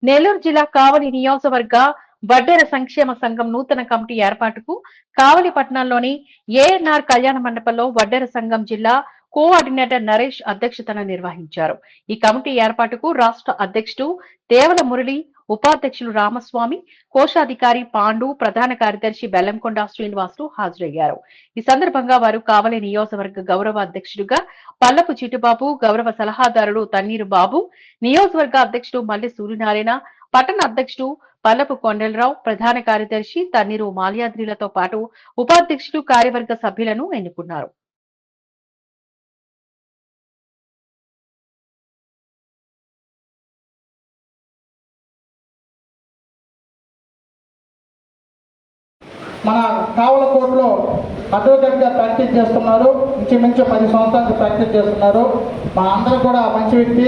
నెల్లూరు జిల్లా కావలి నియోజకవర్గ వడ్డెర సంక్షేమ సంఘం నూతన కమిటీ ఏర్పాటుకు కావలి పట్టణంలోని ఏఎన్ఆర్ కళ్యాణ మండపంలో వడ్డెర సంఘం జిల్లా కోఆర్డినేటర్ నరేష్ అధ్యక్షతన నిర్వహించారు. ఈ కమిటీ ఏర్పాటుకు రాష్ట్ర అధ్యక్షుడు దేవల మురళి, ఉపాధ్యక్షులు రామస్వామి, కోశాధికారి పాండు, ప్రధాన కార్యదర్శి బెల్లంకొండ శ్రీనివాసులు హాజరయ్యారు. ఈ సందర్భంగా వారు కావలి నియోజకవర్గ గౌరవ అధ్యక్షుడిగా పల్లపు చిట్టుబాబు, గౌరవ సలహాదారుడు తన్నీరు బాబు, నియోజకవర్గ అధ్యక్షుడు మల్లి సూర్యనారాయణ, పట్టణ అధ్యక్షుడు పల్లపు కొండలరావు, ప్రధాన కార్యదర్శి తన్నీరు మాల్యాద్రిలతో పాటు ఉపాధ్యక్షుడు, కార్యవర్గ సభ్యులను ఎన్నుకున్నారు. మన కావల కోర్టులో అడ్వకేట్గా ప్రాక్టీస్ చేస్తున్నారు. ఇంచుమించు 10 సంవత్సరాలకు ప్రాక్టీస్ చేస్తున్నారు. మా అందరూ కూడా మంచి వ్యక్తి.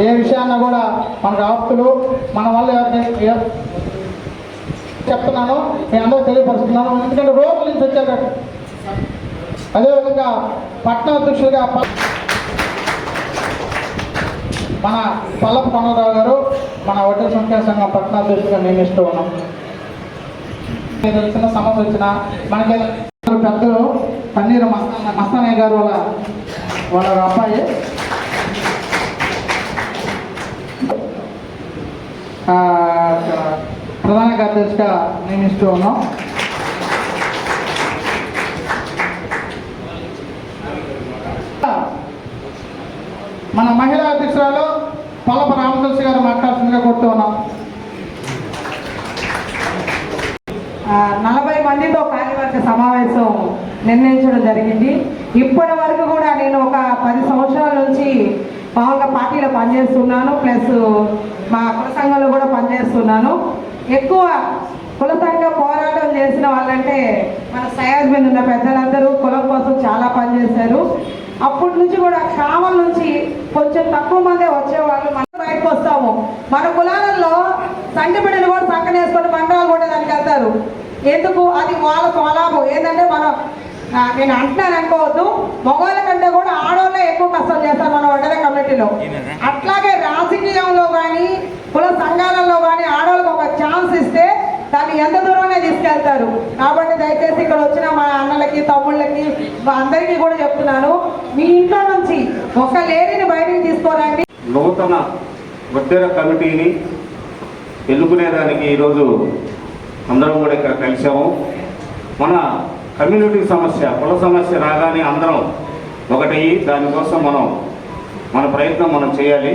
ఏ విషయాన్ని కూడా మనకు ఆప్తులు, మన వల్ల చెప్తున్నాను, నేను అందరూ తెలియపరుస్తున్నాను. ఎందుకంటే రోజుల నుంచి వచ్చాక అదేవిధంగా పట్టణ అధ్యక్షులుగా మన పల్లపు కొండలరావు గారు మన వడ్డెర సంక్షేమ సంఘం పట్టణ అధ్యక్షులుగా నియమిస్తూ ఉన్నాం. చిన్న సమస్య వచ్చిన మనకి పెద్దలు తన్నీరు మస్తానయ్య గారు వాళ్ళ అబ్బాయి ప్రధాన కార్యదర్శిగా నియమిస్తూ ఉన్నాం. మన మహిళా అధ్యక్షురాలు పల్లపు రామతులసి గారు మాట్లాడుతుందిగా కోరుతూ ఉన్నాం. 40 మందితో కార్యవర్గ సమావేశం నిర్ణయించడం జరిగింది. ఇప్పటి వరకు కూడా నేను ఒక 10 సంవత్సరాల నుంచి మామూలుగా పార్టీలో పనిచేస్తున్నాను, ప్లస్ మా కుల సంఘంలో కూడా పనిచేస్తున్నాను. ఎక్కువ కుల సంఘ పోరాటం చేసిన వాళ్ళంటే మన సయాజ్ మీద ఉన్న పెద్దలందరూ కులం కోసం చాలా పనిచేశారు. అప్పటి నుంచి కూడా గ్రామం నుంచి కొంచెం తక్కువ మందే వచ్చేవాళ్ళు. మనం బయటకు వస్తాము. మన కులాలలో సంటి బిడ్డలు కూడా పక్కన వేసుకొని మండలాలు కూడా దానికి వెళ్తారు. ఎందుకు? అది వాళ్ళ స్వలాభం. ఏంటంటే మనం నేను అంటున్నాను అనుకోవద్దు, మగవాళ్ళ కంటే కూడా ఆడవాళ్ళే ఎక్కువ కష్టం చేస్తారు మన వడ్డెర కమిటీలో. అట్లాగే రాజకీయంలో కానీ కుల సంఘాలలో కానీ ఆడవాళ్ళకి ఒక ఛాన్స్ ఇస్తే దాన్ని ఎంత దూరమే తీసుకెళ్తారు. కాబట్టి దయచేసి ఇక్కడ వచ్చిన మా అన్నలకి, తమ్ముళ్ళకి, అందరికీ కూడా చెప్తున్నాను, మీ ఇంట్లో నుంచి ఒక లేడీని బయటికి తీసుకోరండి. నూతన వడ్డెర కమిటీని ఎన్నుకునేదానికి ఈరోజు అందరం కూడా ఇక్కడ కలిసాము. మన కమ్యూనిటీ సమస్య, కుల సమస్య రాగానే అందరం ఒకటయ్యి దానికోసం మన ప్రయత్నం మనం చేయాలి.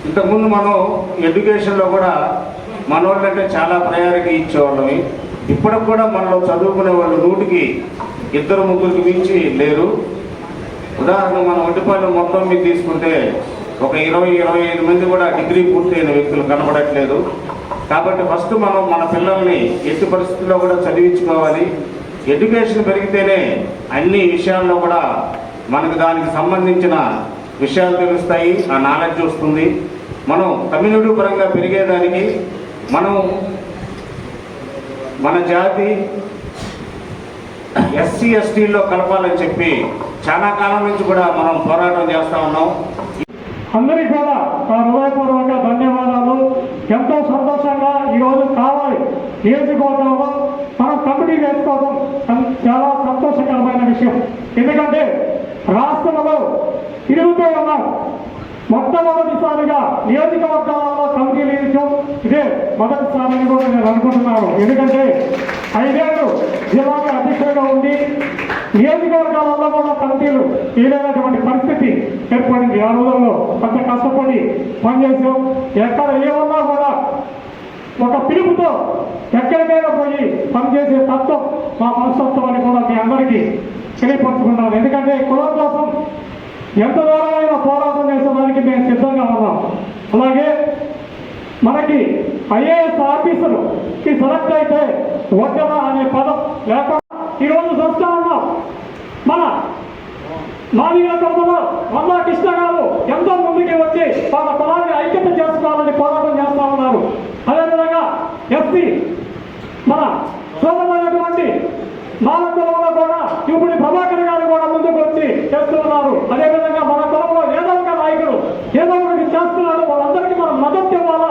ఇంతకుముందు మనం ఎడ్యుకేషన్లో కూడా మనోళ్ళంటే చాలా ప్రయారిటీ ఇచ్చేవాళ్ళమి. ఇప్పటికి కూడా మనలో చదువుకునే వాళ్ళు 100కి 2-3కి మించి లేరు. ఉదాహరణ మన ఒడ్డిపాలెం మొత్తం మీద తీసుకుంటే ఒక 20-25 మంది కూడా డిగ్రీ పూర్తయిన వ్యక్తులు కనబడట్లేదు. కాబట్టి ఫస్ట్ మనం మన పిల్లల్ని ఎట్టి పరిస్థితుల్లో కూడా చదివించుకోవాలి. ఎడ్యుకేషన్ పెరిగితేనే అన్ని విషయాల్లో కూడా మనకు దానికి సంబంధించిన విషయాలు తెలుస్తాయి, ఆ నాలెడ్జ్ వస్తుంది. మనం కమ్యూనిటీ పరంగా పెరిగేదానికి మన జాతి ఎస్సీ ఎస్టీల్లో కలపాలని చెప్పి చాలా కాలం నుంచి కూడా మనం పోరాటం చేస్తూ ఉన్నాం. అందరికీ కూడా హృదయపూర్వక ధన్యవాదాలు. ఎంతో సంతోషంగా ఈరోజు కావాలి నియోజకవర్గంలో మనం కమిటీ వేసుకోవడం చాలా సంతోషకరమైన విషయం. ఎందుకంటే రాష్ట్రంలో తిరుగుతూ ఉన్నాం. మొట్టమొదటిసారిగా నియోజకవర్గాలలో కమిటీ వేయడం ఇదే మొదటిసారి కూడా నేను అనుకుంటున్నాను. ఎందుకంటే 5 ఏళ్ళు జిల్లాకి అధ్యక్షుడిగా ఉండి నియోజకవర్గాలలో కూడా కమిటీలు వేయలేనటువంటి పరిస్థితి ఏర్పడింది. ఆ రోజుల్లో కొంత కష్టపడి పనిచేసాం. ఎక్కడ ఏమన్నా కూడా ఒక పిలుపుతో ఎక్కడికైనా పోయి పనిచేసే తత్వం మా మనస్తత్వం అని కూడా మీ అందరికీ తెలియపరుచుకున్నాను. ఎందుకంటే కులం కోసం ఎంత దూరమైన పోరాటం చేసేదానికి మేము సిద్ధంగా ఉన్నాం. అలాగే మనకి ఐఏఎస్ ఆఫీసర్కి సెలెక్ట్ అయితే వడ్డెర అనే పదం లేకుండా ఈరోజు చూస్తా ఉన్నాం. మన మాదిగా కథలో మల్లా కృష్ణ గారు ఎంతో ముందుకి వచ్చి వాళ్ళ కులాన్ని ఐక్యత చేసుకోవాలని పోరాటం చేస్తా ఉన్నారు. అదేవిధంగా ఎస్సీ మన సోదరులైనటువంటి మాల కులంలో కూడా ఇప్పుడు ప్రభాకర్ గారు కూడా ముందుకు వచ్చి చేస్తున్నారు. అదేవిధంగా మన కులంలో ఏదో ఒక నాయకుడు ఏదో ఒకటి చేస్తున్నాడు. వాళ్ళందరికీ మనం మద్దతు ఇవ్వాలా.